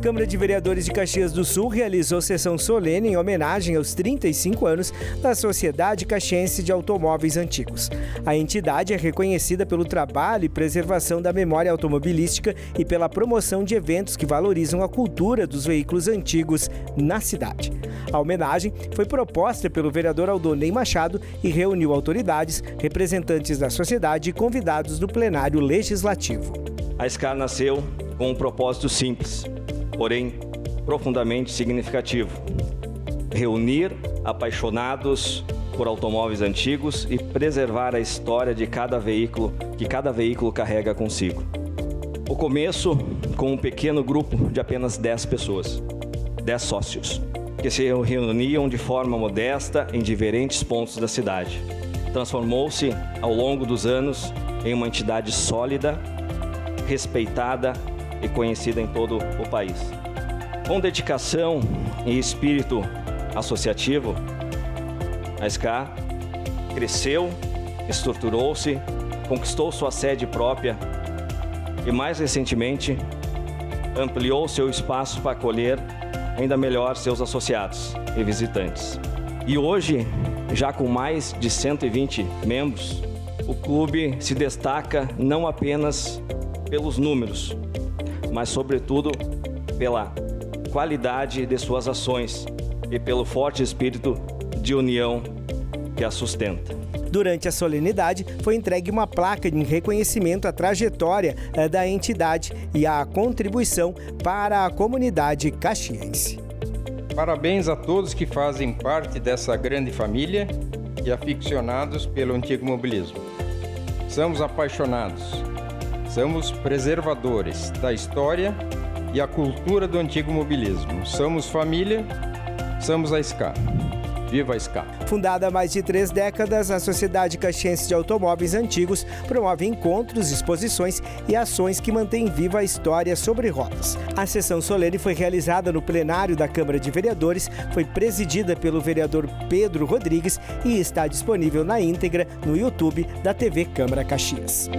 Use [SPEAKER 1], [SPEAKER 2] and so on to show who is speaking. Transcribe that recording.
[SPEAKER 1] Câmara de Vereadores de Caxias do Sul realizou sessão solene em homenagem aos 35 anos da Sociedade Caxiense de Automóveis Antigos. A entidade é reconhecida pelo trabalho e preservação da memória automobilística e pela promoção de eventos que valorizam a cultura dos veículos antigos na cidade. A homenagem foi proposta pelo vereador Aldonei Machado e reuniu autoridades, representantes da sociedade e convidados do plenário legislativo.
[SPEAKER 2] A SCAR nasceu com um propósito simples, porém profundamente significativo: reunir apaixonados por automóveis antigos e preservar a história de cada veículo que cada veículo carrega consigo. O começo com um pequeno grupo de apenas 10 pessoas, 10 sócios, que se reuniam de forma modesta em diferentes pontos da cidade. Transformou-se, ao longo dos anos, em uma entidade sólida, respeitada e conhecida em todo o país. Com dedicação e espírito associativo, a SCAR cresceu, estruturou-se, conquistou sua sede própria e, mais recentemente, ampliou seu espaço para acolher ainda melhor seus associados e visitantes. E hoje, já com mais de 120 membros, o clube se destaca não apenas pelos números, mas sobretudo pela qualidade de suas ações e pelo forte espírito de união que a sustenta.
[SPEAKER 1] Durante a solenidade, foi entregue uma placa de reconhecimento à trajetória da entidade e à contribuição para a comunidade caxiense.
[SPEAKER 3] Parabéns a todos que fazem parte dessa grande família e aficionados pelo antigo mobilismo. Somos apaixonados, somos preservadores da história e a cultura do antigo mobilismo. Somos família, somos a SCAR. Viva a SCAR!
[SPEAKER 1] Fundada há mais de 3 décadas, a Sociedade Caxiense de Automóveis Antigos promove encontros, exposições e ações que mantêm viva a história sobre rodas. A sessão solene foi realizada no plenário da Câmara de Vereadores, foi presidida pelo vereador Pedro Rodrigues e está disponível na íntegra no YouTube da TV Câmara Caxias.